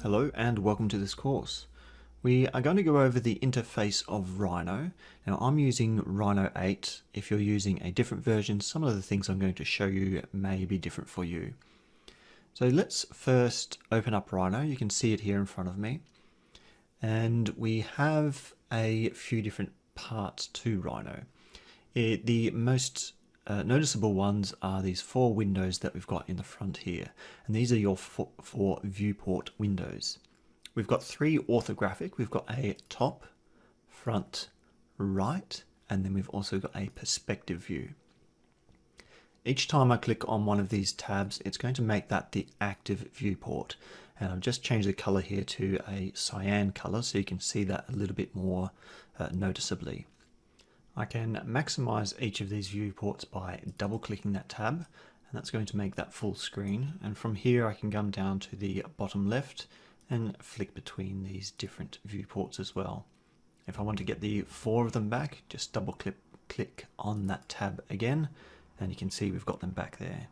Hello and welcome to this course. We are going to go over the interface of Rhino. Now I'm using Rhino 8. If you're using a different version, some of the things I'm going to show you may be different for you. So let's first open up Rhino. You can see it here in front of me. And we have a few different parts to Rhino. The most noticeable ones are these four windows that we've got in the front here, and these are your four viewport windows. We've got three orthographic. We've got a top, front, right, and then we've also got a perspective view. Each time I click on one of these tabs, it's going to make that the active viewport, and I've just changed the color here to a cyan color so you can see that a little bit more noticeably. I can maximize each of these viewports by double clicking that tab, and that's going to make that full screen. And from here I can come down to the bottom left and flick between these different viewports as well. If I want to get the four of them back, just double click on that tab again, and you can see we've got them back there.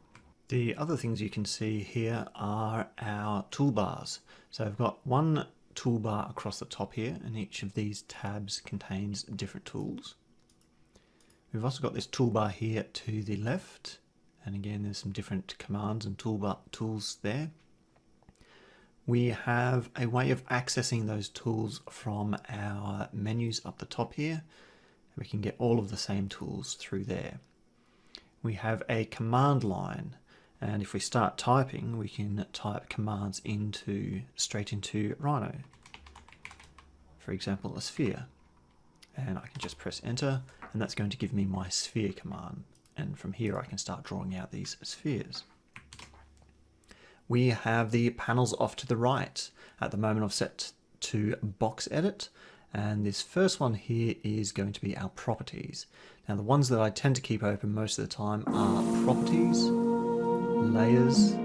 The other things you can see here are our toolbars. So I've got one toolbar across the top here, and each of these tabs contains different tools. We've also got this toolbar here to the left, and again there's some different commands and tools there. We have a way of accessing those tools from our menus up the top here. We can get all of the same tools through there. We have a command line, and if we start typing, we can type commands straight into Rhino. For example, a sphere. And I can just press enter, and that's going to give me my sphere command. And from here I can start drawing out these spheres. We have the panels off to the right. At the moment I've set to box edit, and this first one here is going to be our properties. Now the ones that I tend to keep open most of the time are properties, layers,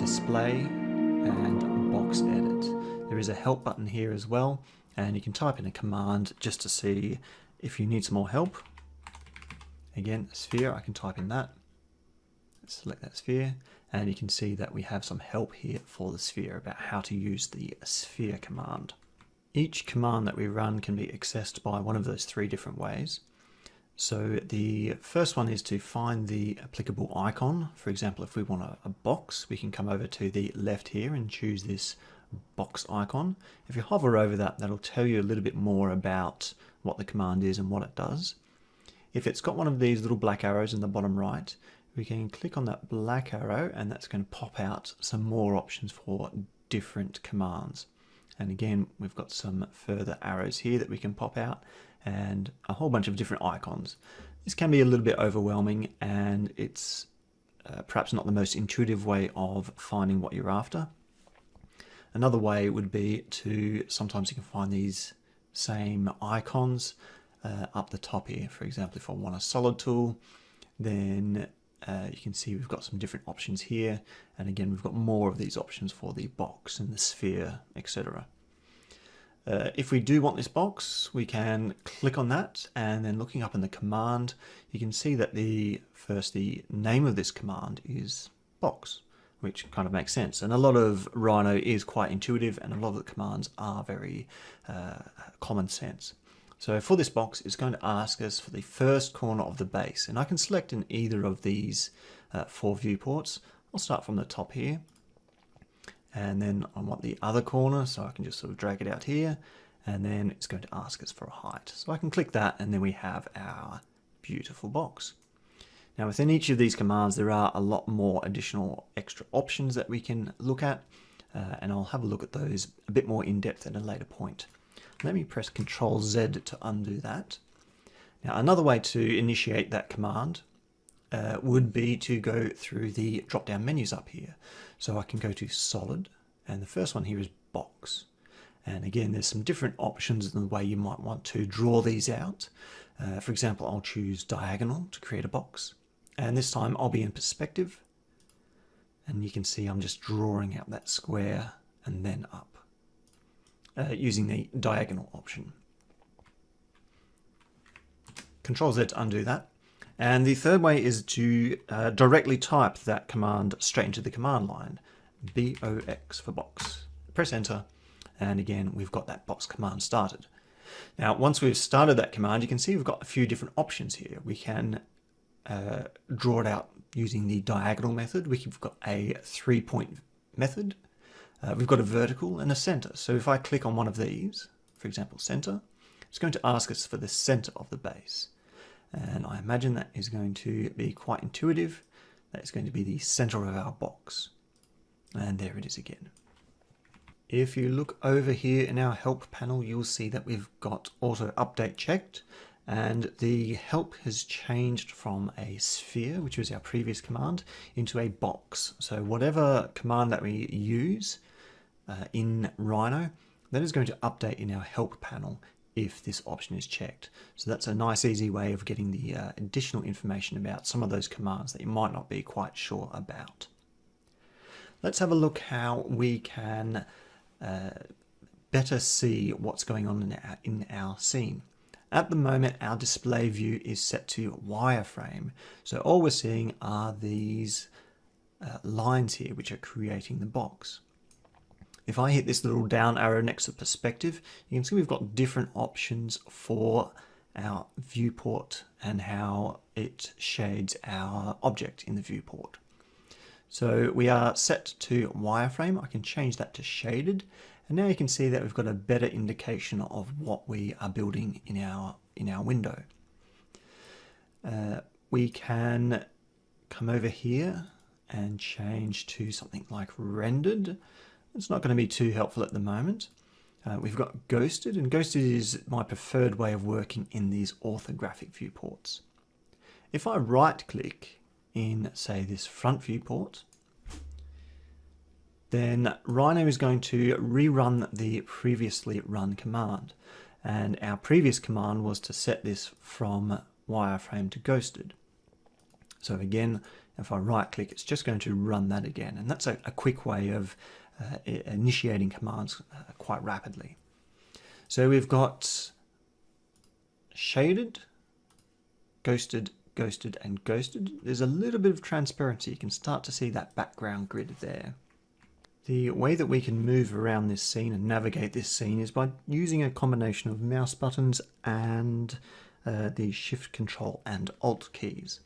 display, and box edit. There is a help button here as well, and you can type in a command just to see if you need some more help. Again, sphere, I can type in that. Select that sphere, and you can see that we have some help here for the sphere about how to use the sphere command. Each command that we run can be accessed by one of those three different ways. So the first one is to find the applicable icon. For example, if we want a box, we can come over to the left here and choose this box icon. If you hover over that, that'll tell you a little bit more about what the command is and what it does. If it's got one of these little black arrows in the bottom right, we can click on that black arrow, and that's going to pop out some more options for different commands. And again, we've got some further arrows here that we can pop out, and a whole bunch of different icons. This can be a little bit overwhelming, and it's perhaps not the most intuitive way of finding what you're after. Another way would be to, sometimes you can find these same icons up the top here. For example, if I want a solid tool, then you can see we've got some different options here. And again, we've got more of these options for the box and the sphere, etc. If we do want this box, we can click on that, and then looking up in the command, you can see that the name of this command is box, which kind of makes sense. And a lot of Rhino is quite intuitive, and a lot of the commands are very common sense. So for this box, it's going to ask us for the first corner of the base, and I can select in either of these four viewports. I'll start from the top here, and then I want the other corner, so I can just sort of drag it out here, and then it's going to ask us for a height. So I can click that, and then we have our beautiful box. Now within each of these commands there are a lot more additional extra options that we can look at, and I'll have a look at those a bit more in depth at a later point. Let me press Ctrl Z to undo that. Now another way to initiate that command would be to go through the drop down menus up here. So I can go to solid, and the first one here is box. And again, there's some different options in the way you might want to draw these out. For example, I'll choose diagonal to create a box. And this time I'll be in perspective, and you can see I'm just drawing out that square and then up using the diagonal option. Ctrl Z to undo that. And the third way is to directly type that command straight into the command line. BOX for box. press enter, and again we've got that box command started. Now once we've started that command, you can see we've got a few different options here. We can draw it out using the diagonal method. We've got a 3-point method, we've got a vertical and a center. So if I click on one of these, for example center, it's going to ask us for the center of the base, and I imagine that is going to be quite intuitive. That is going to be the center of our box, and there it is again. If you look over here in our help panel, you'll see that we've got auto update checked, and the help has changed from a sphere, which was our previous command, into a box. So whatever command that we use in Rhino, that is going to update in our help panel if this option is checked. So that's a nice easy way of getting the additional information about some of those commands that you might not be quite sure about. Let's have a look how we can better see what's going on in our scene. At the moment, our display view is set to wireframe, so all we're seeing are these lines here which are creating the box. If I hit this little down arrow next to perspective, you can see we've got different options for our viewport and how it shades our object in the viewport. So we are set to wireframe. I can change that to shaded, and now you can see that we've got a better indication of what we are building in our window. We can come over here and change to something like rendered. It's not going to be too helpful at the moment. We've got ghosted, and ghosted is my preferred way of working in these orthographic viewports. If I right click in, say, this front viewport, then Rhino is going to rerun the previously run command. And our previous command was to set this from wireframe to ghosted. So again, if I right click, it's just going to run that again. And that's a quick way of initiating commands quite rapidly. So we've got shaded, ghosted, ghosted, and ghosted. There's a little bit of transparency. You can start to see that background grid there. The way that we can move around this scene and navigate this scene is by using a combination of mouse buttons and the Shift, Control, and Alt keys.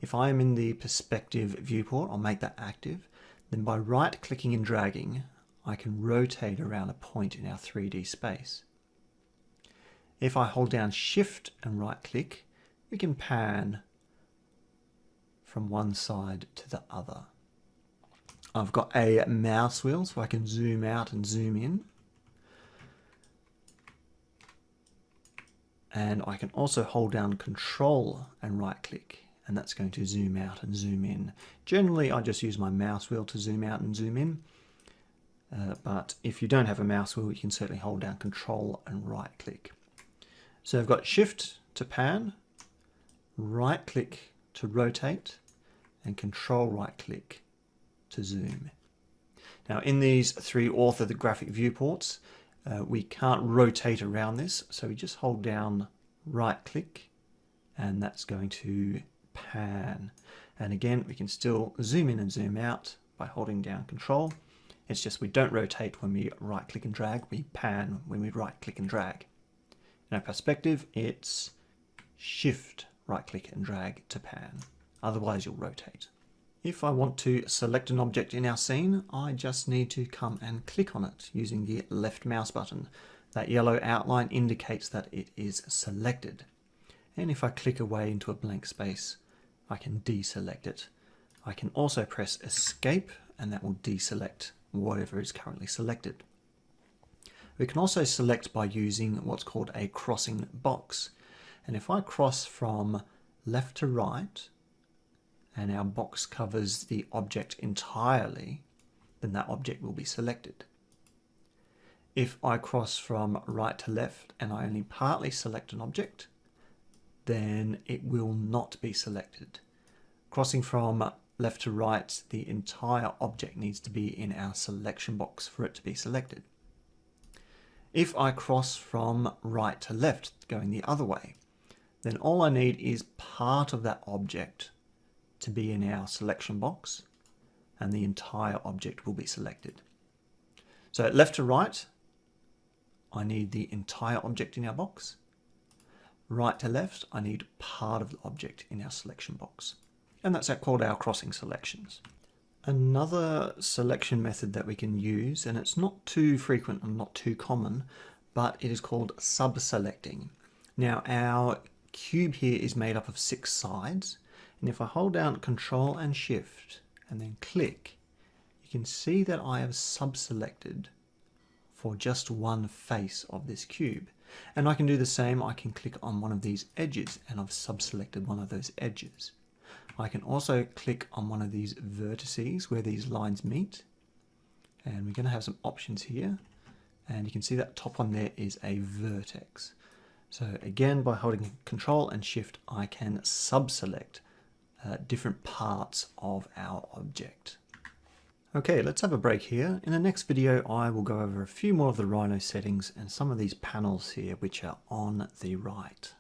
If I am in the perspective viewport, I'll make that active. Then by right-clicking and dragging, I can rotate around a point in our 3D space. If I hold down Shift and right-click, we can pan from one side to the other. I've got a mouse wheel, so I can zoom out and zoom in. And I can also hold down Control and right-click, and that's going to zoom out and zoom in. Generally, I just use my mouse wheel to zoom out and zoom in. But if you don't have a mouse wheel, you can certainly hold down Control and right-click. So I've got Shift to pan, right-click to rotate, and Control right-click to zoom. Now in these three orthographic viewports, we can't rotate around this, so we just hold down right-click, and that's going to pan. And again, we can still zoom in and zoom out by holding down Control. It's just we don't rotate when we right click and drag, we pan when we right click and drag. In our perspective, it's Shift, right click and drag to pan. Otherwise you'll rotate. If I want to select an object in our scene, I just need to come and click on it using the left mouse button. That yellow outline indicates that it is selected. And if I click away into a blank space, I can deselect it. I can also press Escape, and that will deselect whatever is currently selected. We can also select by using what's called a crossing box. And if I cross from left to right, and our box covers the object entirely, then that object will be selected. If I cross from right to left and I only partly select an object, then it will not be selected. Crossing from left to right, the entire object needs to be in our selection box for it to be selected. If I cross from right to left, going the other way, then all I need is part of that object to be in our selection box, and the entire object will be selected. So left to right, I need the entire object in our box. Right to left, I need part of the object in our selection box. And that's called our crossing selections. Another selection method that we can use, and it's not too frequent and not too common, but it is called sub-selecting. Now our cube here is made up of 6 sides, and if I hold down Control and Shift and then click, you can see that I have sub-selected for just one face of this cube. And I can do the same. I can click on one of these edges and I've sub-selected one of those edges. I can also click on one of these vertices where these lines meet, and we're going to have some options here, and you can see that top one there is a vertex. So again, by holding Control and Shift, I can sub-select different parts of our object. Okay, let's have a break here. In the next video, I will go over a few more of the Rhino settings and some of these panels here which are on the right.